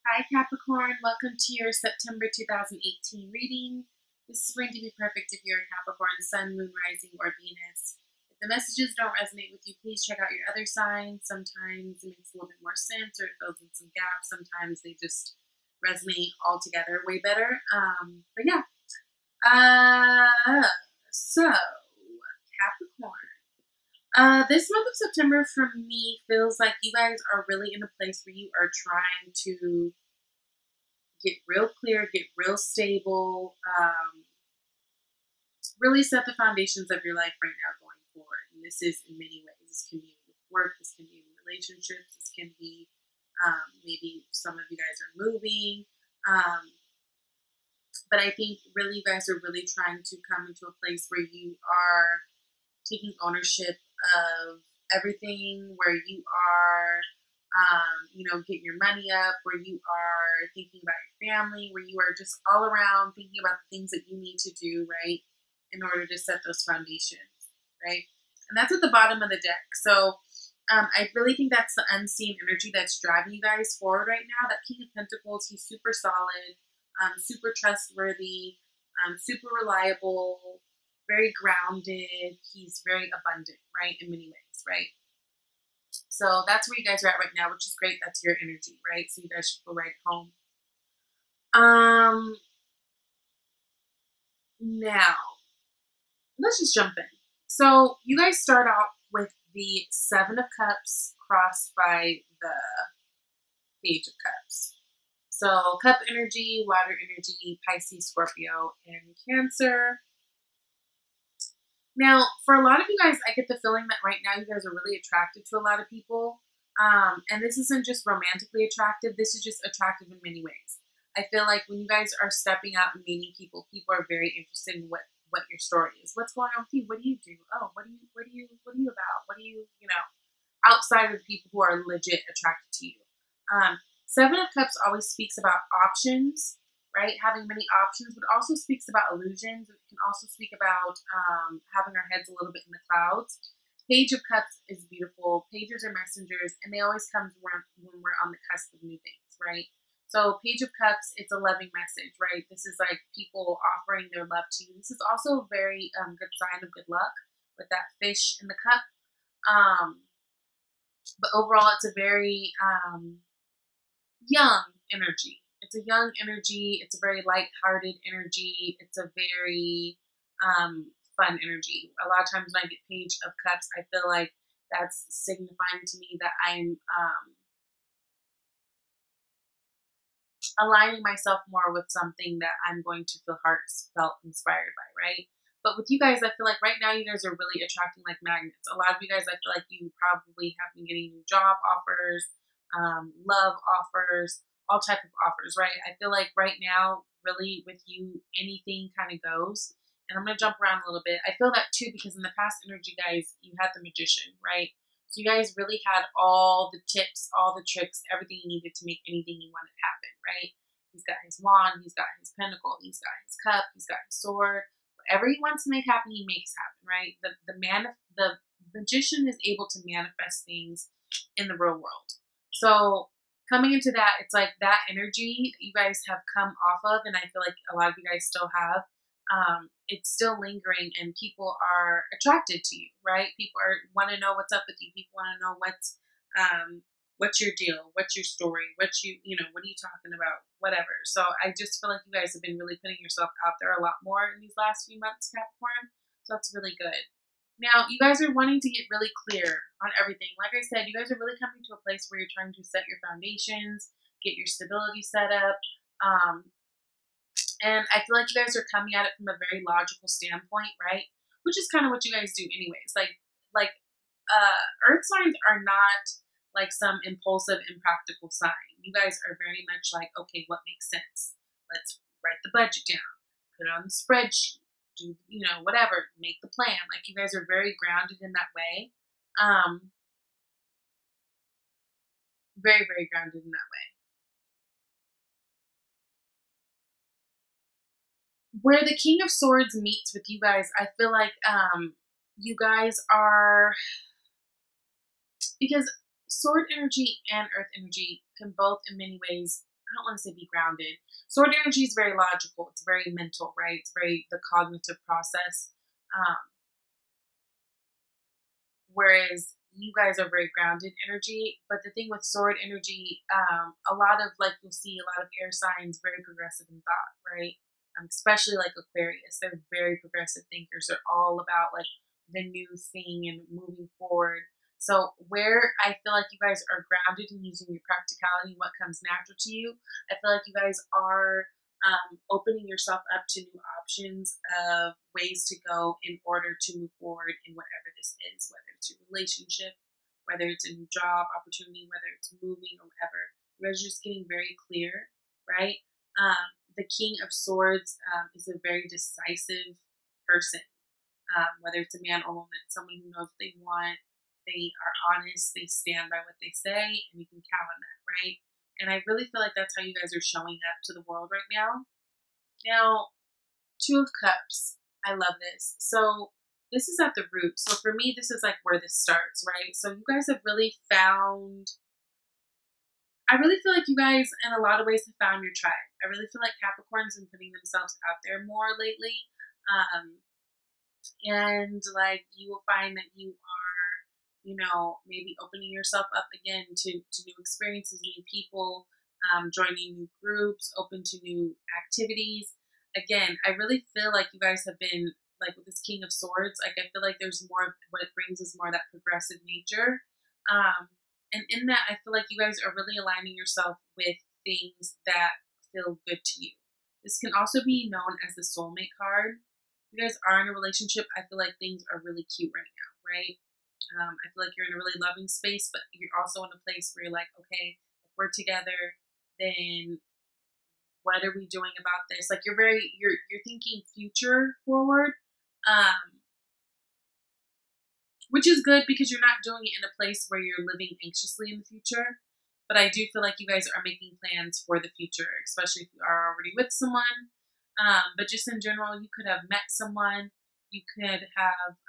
Hi Capricorn, welcome to your September 2018 reading. This is going to be perfect if you're a Capricorn, Sun, Moon, Rising, or Venus. If the messages don't resonate with you, please check out your other signs. Sometimes it makes a little bit more sense or it fills in some gaps. Sometimes they just resonate all together way better. But yeah. So Capricorn. This month of September for me feels like you guys are really in a place where you are trying to get real clear, get real stable, really set the foundations of your life right now going forward. And this is in many ways. This can be with work, this can be in relationships, this can be maybe some of you guys are moving. But I think really you guys are really trying to come into a place where you are taking ownership of everything, where you are, getting your money up, where you are thinking about your family, where you are just all around thinking about the things that you need to do, right, in order to set those foundations, right? And that's at the bottom of the deck. So I really think that's the unseen energy that's driving you guys forward right now. That King of Pentacles, he's super solid, super trustworthy, super reliable, very grounded. He's very abundant, right, in many ways, right? So that's where you guys are at right now, which is great. That's your energy, right? So you guys should feel right at home. Now, let's just jump in. So you guys start out with the Seven of Cups crossed by the Page of Cups. So cup energy, water energy, Pisces, Scorpio, and Cancer. Now, for a lot of you guys, I get the feeling that right now you guys are really attracted to a lot of people. And this isn't just romantically attractive. This is just attractive in many ways. I feel like when you guys are stepping out and meeting people, people are very interested in what your story is. What's going on with you? What do you do? Oh, what are you about? What do you, outside of the people who are legit attracted to you. Seven of Cups always speaks about options, right? Having many options, but also speaks about illusions. It can also speak about having our heads a little bit in the clouds. Page of Cups is beautiful. Pages are messengers, and they always come when we're on the cusp of new things, right? So Page of Cups, it's a loving message, right? This is like people offering their love to you. This is also a very good sign of good luck with that fish in the cup. But overall, it's a very young energy. It's a young energy. It's a very light-hearted energy. It's a very fun energy. A lot of times when I get Page of Cups, I feel like that's signifying to me that I'm aligning myself more with something that I'm going to feel heartfelt inspired by, right? But with you guys, I feel like right now you guys are really attracting like magnets. A lot of you guys, I feel like you probably have been getting new job offers, love offers, all type of offers, right? I feel like right now, really with you, anything kind of goes. And I'm going to jump around a little bit. I feel that too because in the past energy, guys, you had the Magician, right? So you guys really had all the tips, all the tricks, everything you needed to make anything you wanted happen, right? He's got his wand, he's got his pentacle, he's got his cup, he's got his sword. Whatever he wants to make happen, he makes happen, right? The magician is able to manifest things in the real world. So coming into that, it's like that energy that you guys have come off of, and I feel like a lot of you guys still have, it's still lingering and people are attracted to you, right? People want to know what's up with you. People want to know what's your deal? What's your story? What are you talking about? Whatever. So I just feel like you guys have been really putting yourself out there a lot more in these last few months, Capricorn. So that's really good. Now, you guys are wanting to get really clear on everything. Like I said, you guys are really coming to a place where you're trying to set your foundations, get your stability set up, and I feel like you guys are coming at it from a very logical standpoint, right? Which is kind of what you guys do anyways. Earth signs are not like some impulsive, impractical sign. You guys are very much like, okay, what makes sense? Let's write the budget down, put it on the spreadsheet, do, whatever, make the plan. Like you guys are very grounded in that way. Very, very grounded in that way. Where the King of Swords meets with you guys, I feel like you guys are, because sword energy and earth energy can both in many ways don't want to say be grounded. Sword energy is very logical. It's very mental, right? It's very the cognitive process. Um, whereas you guys are very grounded energy. But the thing with sword energy, a lot of like you'll see a lot of air signs very progressive in thought, right? Especially like Aquarius, they're very progressive thinkers. They're all about like the new thing and moving forward. So where I feel like you guys are grounded and using your practicality and what comes natural to you, I feel like you guys are opening yourself up to new options of ways to go in order to move forward in whatever this is, whether it's your relationship, whether it's a new job opportunity, whether it's moving or whatever. You guys are just getting very clear, right? The King of Swords is a very decisive person, whether it's a man or woman, someone who knows what they want. They are honest. They stand by what they say, and you can count on that, right? And I really feel like that's how you guys are showing up to the world right now. Now, Two of Cups. I love this. So this is at the root. So for me, this is like where this starts, right? So you guys have really found, I really feel like you guys, in a lot of ways, have found your tribe. I really feel like Capricorn's been putting themselves out there more lately. And like you will find that you are, maybe opening yourself up again to new experiences, new people, joining new groups, open to new activities. Again, I really feel like you guys have been like with this King of Swords. Like I feel like there's more. What it brings is more of that progressive nature. And in that, I feel like you guys are really aligning yourself with things that feel good to you. This can also be known as the soulmate card. You guys are in a relationship. I feel like things are really cute right now, right? I feel like you're in a really loving space, but you're also in a place where you're like, okay, if we're together, then what are we doing about this? Like you're thinking future forward, which is good because you're not doing it in a place where you're living anxiously in the future. But I do feel like you guys are making plans for the future, especially if you are already with someone. But just in general, you could have met someone. You could have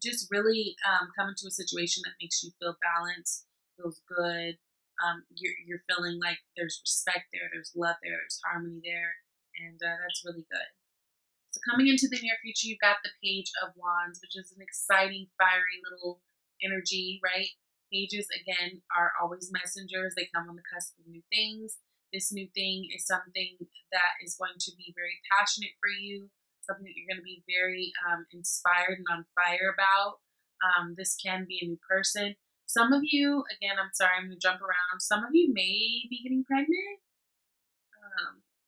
just really come into a situation that makes you feel balanced, feels good. You're feeling like there's respect there, there's love there, there's harmony there, and that's really good. So coming into the near future, you've got the Page of Wands, which is an exciting, fiery little energy, right? Pages, again, are always messengers. They come on the cusp of new things. This new thing is something that is going to be very passionate for you, something that you're going to be very inspired and on fire about. This can be a new person. Some of you, again, I'm sorry, I'm going to jump around. Some of you may be getting pregnant.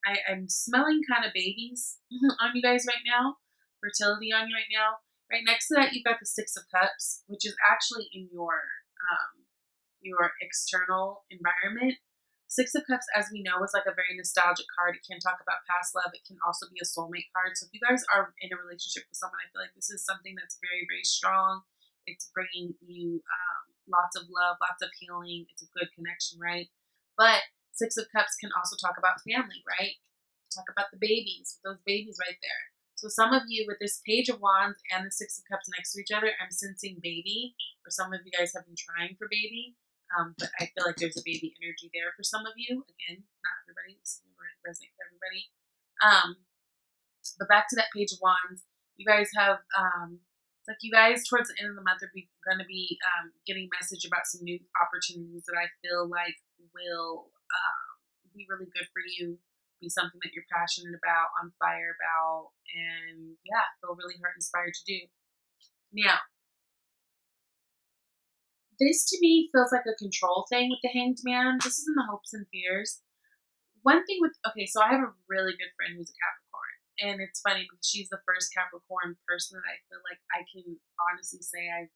I'm smelling kind of babies on you guys right now, fertility on you right now. Right next to that, you've got the Six of Cups, which is actually in your external environment. Six of Cups, as we know, is like a very nostalgic card. It can talk about past love. It can also be a soulmate card. So if you guys are in a relationship with someone, I feel like this is something that's very, very strong. It's bringing you lots of love, lots of healing. It's a good connection, right? But Six of Cups can also talk about family, right? Talk about the babies, with those babies right there. So some of you with this Page of Wands and the Six of Cups next to each other, I'm sensing baby, or some of you guys have been trying for baby, but I feel like there's a baby energy there for some of you. Again, not everybody. This is going to resonate with everybody. But back to that Page of Wands, you guys have, like you guys towards the end of the month are going to be getting message about some new opportunities that I feel like will be really good for you, be something that you're passionate about, on fire about, and yeah, feel really heart inspired to do. Now, this to me feels like a control thing with the Hanged Man. This is in the hopes and fears. One thing with, okay, so I have a really good friend who's a Capricorn, and it's funny because she's the first Capricorn person that I feel like I can honestly say I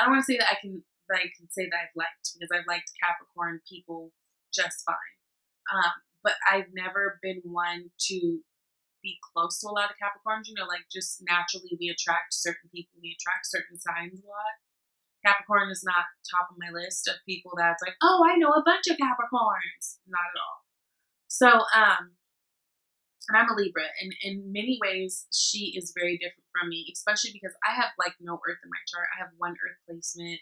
don't want to say that I can say that I've liked, because I've liked Capricorn people just fine. But I've never been one to be close to a lot of Capricorns. Like just naturally we attract certain people, we attract certain signs a lot. Capricorn is not top of my list of people that's like, oh, I know a bunch of Capricorns. Not at all. So, and I'm a Libra, and in many ways, she is very different from me, especially because I have like no Earth in my chart. I have one Earth placement,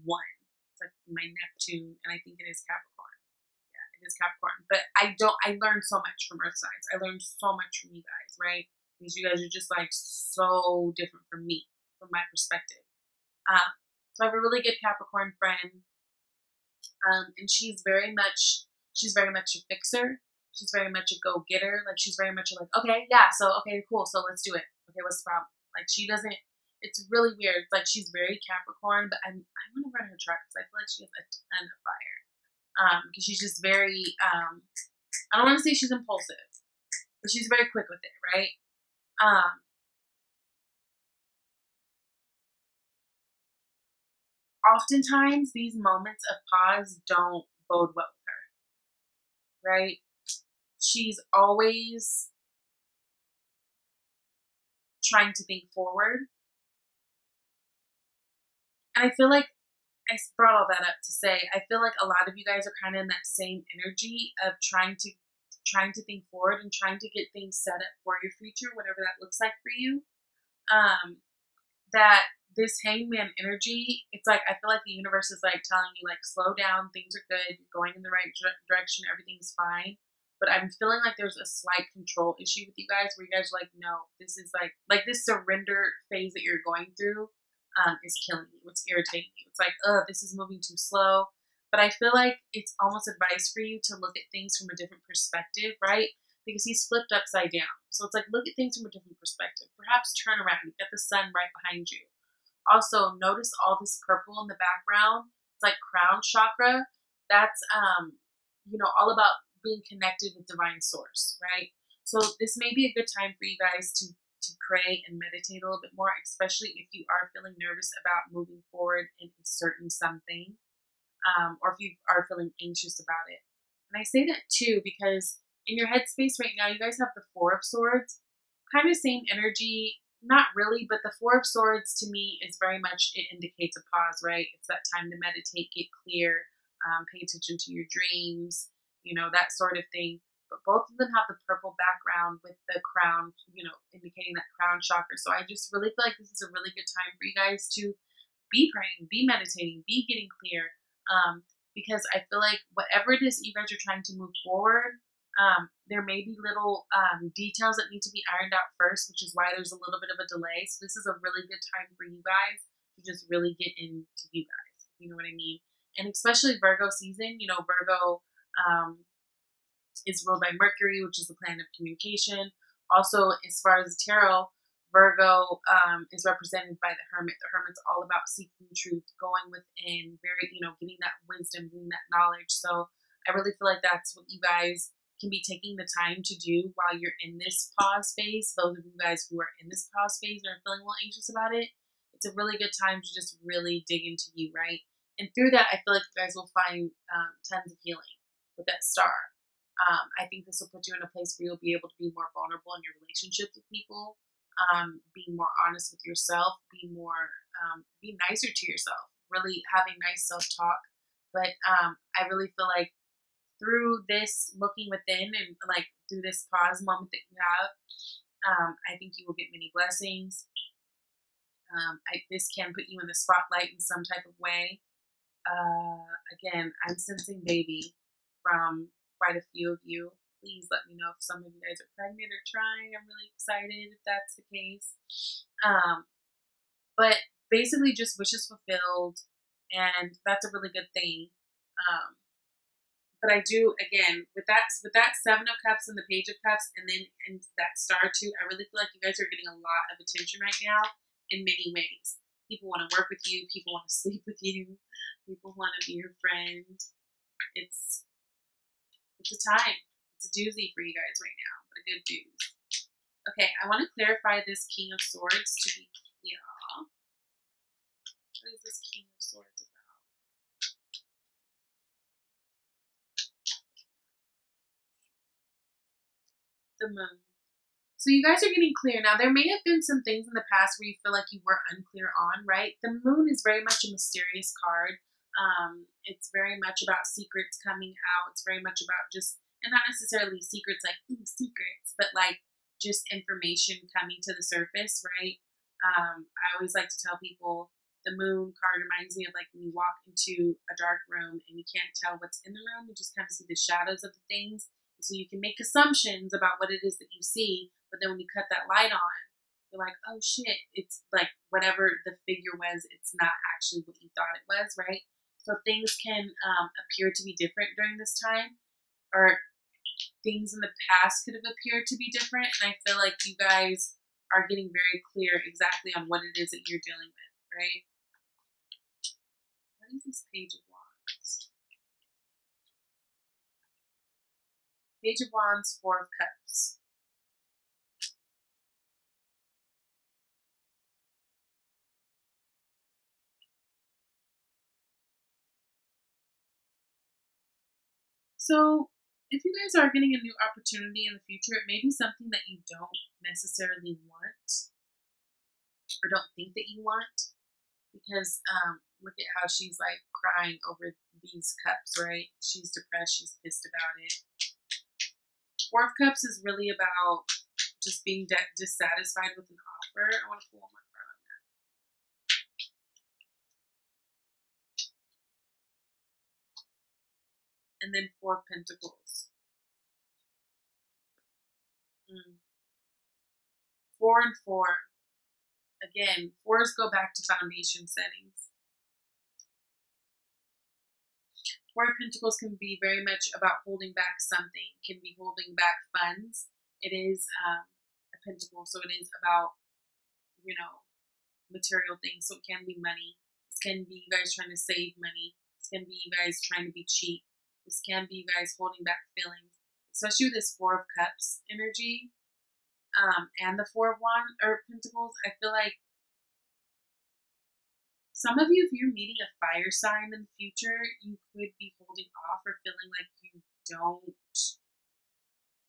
one. like my Neptune, and I think it is Capricorn. Yeah, it is Capricorn. But I learned so much from Earth signs. I learned so much from you guys, right? Because you guys are just like so different from me, from my perspective. So I have a really good Capricorn friend, and she's very much a fixer. She's very much a go getter. Like she's very much like, okay, yeah, so okay, cool, so let's do it. Okay, what's the problem? Like she doesn't. It's really weird. Like she's very Capricorn, but I want to run her chart because I feel like she has a ton of fire. Because she's just very. I don't want to say she's impulsive, but she's very quick with it, right? Oftentimes these moments of pause don't bode well with her, right? She's always trying to think forward. And I feel like I brought all that up to say I feel like a lot of you guys are kind of in that same energy of trying to think forward and trying to get things set up for your future, whatever that looks like for you. That this hangman energy, it's like I feel like the universe is like telling you like slow down, things are good, you're going in the right direction, everything's fine. But I'm feeling like there's a slight control issue with you guys where you guys are like, no, this is like this surrender phase that you're going through is killing you. It's irritating you. It's like, this is moving too slow. But I feel like it's almost advice for you to look at things from a different perspective, right? Because he's flipped upside down. So it's like, look at things from a different perspective. Perhaps turn around. You've got the sun right behind you. Also, notice all this purple in the background. It's like crown chakra. That's, all about being connected with divine source, right? So this may be a good time for you guys to pray and meditate a little bit more, especially if you are feeling nervous about moving forward in a certain something, or if you are feeling anxious about it. And I say that too because in your headspace right now, you guys have the Four of Swords, kind of same energy. Not really, but the Four of Swords to me is very much, it indicates a pause, right? It's that time to meditate, get clear, pay attention to your dreams, that sort of thing. But both of them have the purple background with the crown, indicating that crown chakra. So I just really feel like this is a really good time for you guys to be praying, be meditating, be getting clear. Because I feel like whatever it is that you guys are trying to move forward, there may be little details that need to be ironed out first, which is why there's a little bit of a delay. So this is a really good time for you guys to just really get into you guys, if you know what I mean. And especially Virgo season, Virgo is ruled by Mercury, which is the planet of communication. Also, as far as the tarot, Virgo is represented by the Hermit. The Hermit's all about seeking truth, going within, very, getting that wisdom, getting that knowledge. So I really feel like that's what you guys can be taking the time to do while you're in this pause phase. Those of you guys who are in this pause phase and are feeling a little anxious about it, it's a really good time to just really dig into you, right? And through that, I feel like you guys will find tons of healing with that star. I think this will put you in a place where you'll be able to be more vulnerable in your relationships with people, be more honest with yourself, be nicer to yourself, really having nice self-talk. But I really feel like through this looking within and like through this pause moment that you have, I think you will get many blessings. This can put you in the spotlight in some type of way. Again, I'm sensing baby from quite a few of you. Please let me know if some of you guys are pregnant or trying. I'm really excited if that's the case. But basically just wishes fulfilled, and that's a really good thing. But I do, again, with that Seven of Cups and the Page of Cups, and then and that Star too, I really feel like you guys are getting a lot of attention right now in many ways. People want to work with you. People want to sleep with you. People want to be your friend. It's a time. It's a doozy for you guys right now, but a good doozy. Okay, I want to clarify this King of Swords to be clear. What is this King of Swords about? The Moon. So you guys are getting clear. Now, there may have been some things in the past where you feel like you were unclear on, right? The Moon is very much a mysterious card. It's very much about secrets coming out. It's very much about just, and not necessarily secrets like, ooh, secrets, but like just information coming to the surface, right? I always like to tell people The moon card reminds me of like when you walk into a dark room and you can't tell what's in the room, you just kind of see the shadows of the things. So you can make assumptions about what it is that you see, but then when you cut that light on, you're like, oh shit, it's like whatever the figure was, it's not actually what you thought it was, right? So things can appear to be different during this time, or things in the past could have appeared to be different. And I feel like you guys are getting very clear exactly on what it is that you're dealing with, right? What is this Page of Wands? Page of Wands, Four of Cups. So if you guys are getting a new opportunity in the future, it may be something that you don't necessarily want or don't think that you want, because look at how she's like crying over these cups, right? She's depressed, she's pissed about it. Four of Cups is really about just being dissatisfied with an offer. I want to pull one more card on that. And then Four of Pentacles. 4 and 4. Again, fours go back to foundation settings. Four of Pentacles can be very much about holding back something, can be holding back funds. It is a pentacle, so it is about, you know, material things. So it can be money. This can be you guys trying to save money. This can be you guys trying to be cheap. This can be you guys holding back feelings, especially with this Four of Cups energy and the Four of Wands or Pentacles. I feel like some of you, if you're meeting a fire sign in the future, you could be holding off or feeling like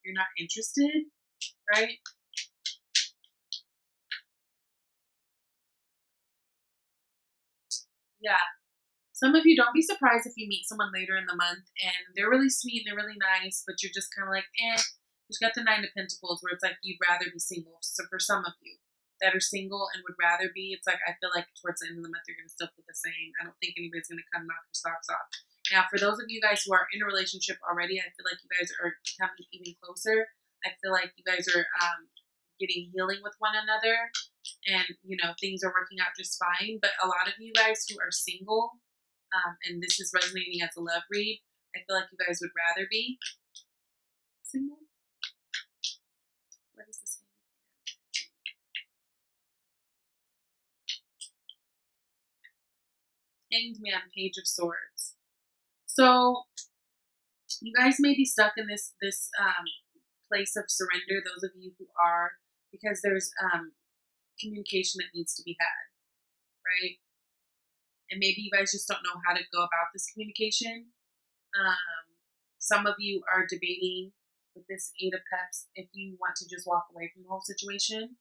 you're not interested, right? Yeah. Some of you, don't be surprised if you meet someone later in the month and they're really sweet and they're really nice, but you're just kind of like, eh. You've got the Nine of Pentacles where it's like you'd rather be single. So for some of you that are single and would rather be, it's like I feel like towards the end of the month you're going to still feel the same. I don't think anybody's going to come knock your socks off. Now, for those of you guys who are in a relationship already, I feel like you guys are becoming even closer. I feel like you guys are getting healing with one another, and you know things are working out just fine. But a lot of you guys who are single, and this is resonating as a love read, I feel like you guys would rather be single. What is this? Hanged Man, Page of Swords. So you guys may be stuck in this place of surrender. Those of you who are, because there's communication that needs to be had, right? And maybe you guys just don't know how to go about this communication. Some of you are debating with this Eight of Cups if you want to just walk away from the whole situation.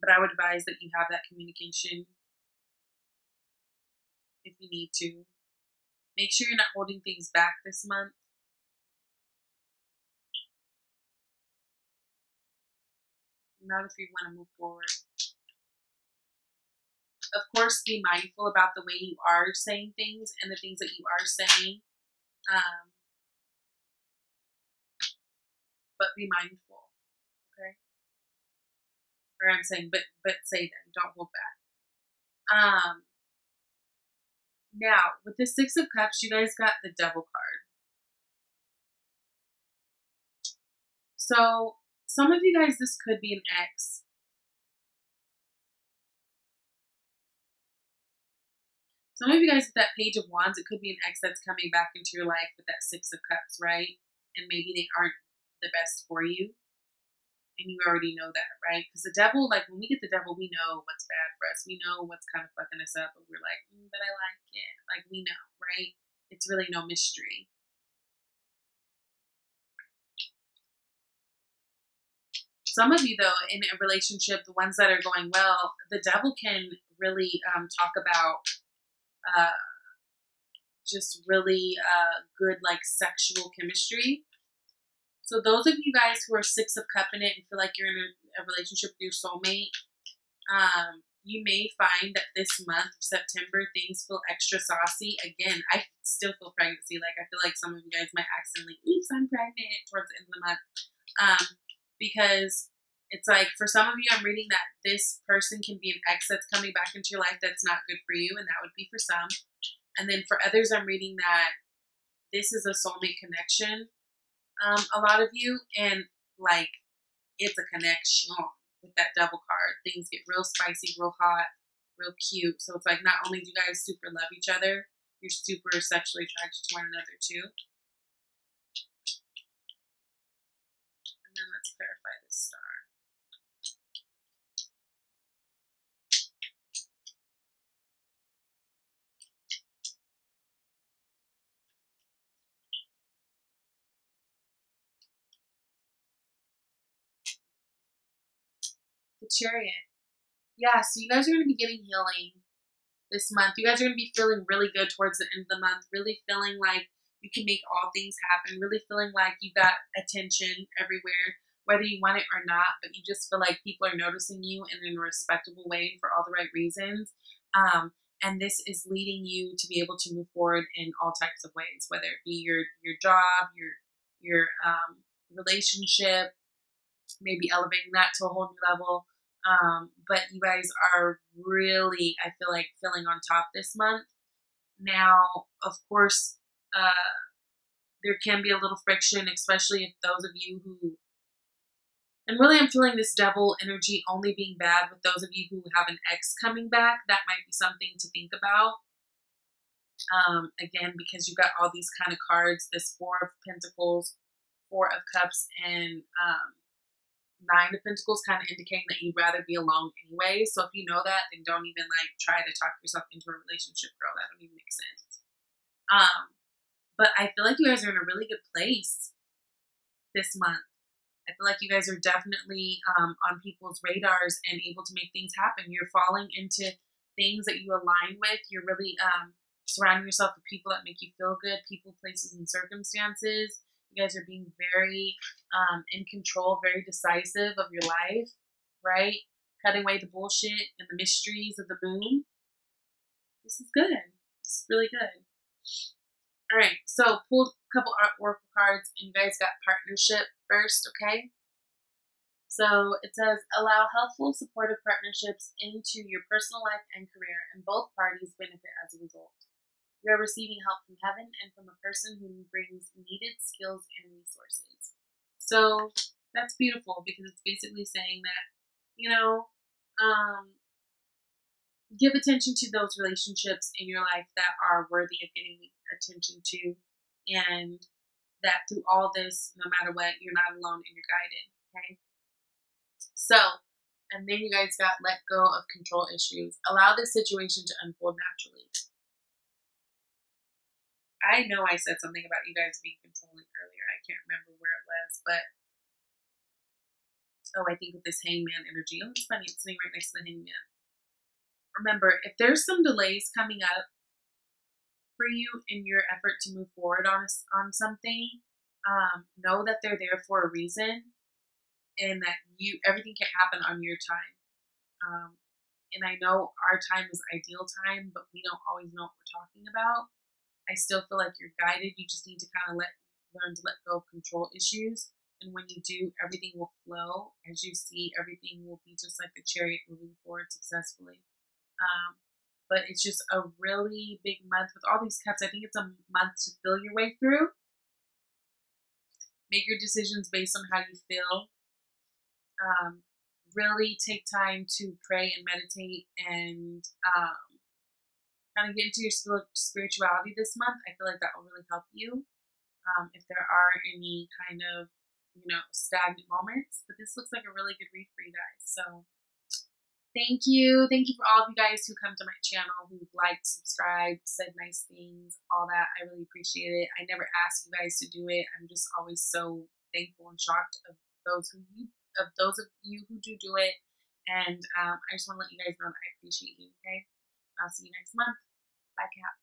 But I would advise that you have that communication if you need to. Make sure you're not holding things back this month. Not if you want to move forward. Of course, be mindful about the way you are saying things and the things that you are saying. But be mindful, okay? Or I'm saying, but say them. Don't hold back. Now, with the Six of Cups, you guys got the Devil card. So, some of you guys, this could be an ex. Some of you guys with that Page of Wands, it could be an ex that's coming back into your life with that Six of Cups, right? And maybe they aren't the best for you. And you already know that, right? Because the Devil, like when we get the Devil, we know what's bad for us. We know what's kind of fucking us up, but we're like, but I like it. Like we know, right? It's really no mystery. Some of you, though, in a relationship, the ones that are going well, the Devil can really talk about just really good, like sexual chemistry. So those of you guys who are Six of Cup in it and feel like you're in a relationship with your soulmate, you may find that this month, September, things feel extra saucy. Again, I still feel pregnancy. Like, I feel like some of you guys might accidentally, oops, I'm pregnant towards the end of the month. Because it's like, for some of you, I'm reading that this person can be an ex that's coming back into your life that's not good for you, and that would be for some. And then for others, I'm reading that this is a soulmate connection, a lot of you, and like, it's a connection with that double card. Things get real spicy, real hot, real cute. So it's like, not only do you guys super love each other, you're super sexually attracted to one another too. And then let's clarify this star. The Chariot. Yeah, so you guys are going to be getting healing this month. You guys are going to be feeling really good towards the end of the month, really feeling like you can make all things happen, really feeling like you got attention everywhere, whether you want it or not, but you just feel like people are noticing you in a respectable way for all the right reasons. And this is leading you to be able to move forward in all types of ways, whether it be your job, your relationship, maybe elevating that to a whole new level. But you guys are really, I feel like, feeling on top this month. Now, of course, there can be a little friction, especially if those of you who, and really I'm feeling this double energy only being bad with those of you who have an ex coming back. That might be something to think about. Again, because you've got all these kind of cards, this Four of Pentacles, Four of Cups, and Nine of Pentacles, kind of indicating that you'd rather be alone anyway. So if you know that, then don't even like try to talk yourself into a relationship, girl. That don't even make sense. But I feel like you guys are in a really good place this month. I feel like you guys are definitely on people's radars and able to make things happen. You're falling into things that you align with. You're really surrounding yourself with people that make you feel good, people, places, and circumstances. You guys are being very in control, very decisive of your life, right? Cutting away the bullshit and the mysteries of the moon. This is good. This is really good. All right, so pulled a couple oracle cards, and you guys got partnership first, okay? So it says, allow healthful, supportive partnerships into your personal life and career, and both parties benefit as a result. You are receiving help from heaven and from a person who brings needed skills and resources. So that's beautiful because it's basically saying that, you know, give attention to those relationships in your life that are worthy of getting attention to, and that through all this, no matter what, you're not alone and you're guided, okay? So, and then you guys got let go of control issues. Allow this situation to unfold naturally. I know I said something about you guys being controlling earlier. I can't remember where it was, but I think with this hangman energy. Oh, it's funny. It's sitting right next to the hangman. Remember, if there's some delays coming up for you in your effort to move forward on something, know that they're there for a reason, and that everything can happen on your time. And I know our time is ideal time, but we don't always know what we're talking about. I still feel like you're guided. You just need to kind of learn to let go of control issues. And when you do, everything will flow. As you see, everything will be just like the chariot moving forward successfully. But it's just a really big month with all these cups. I think it's a month to feel your way through. Make your decisions based on how you feel. Really take time to pray and meditate and kind of get into your spirituality this month. I feel like that will really help you if there are any kind of, stagnant moments. But this looks like a really good read for you guys. So thank you. Thank you for all of you guys who come to my channel, who liked, subscribed, said nice things, all that. I really appreciate it. I never ask you guys to do it. I'm just always so thankful and shocked of those of you who do it. And I just want to let you guys know that I appreciate you, okay? I'll see you next month. Bye, Cap.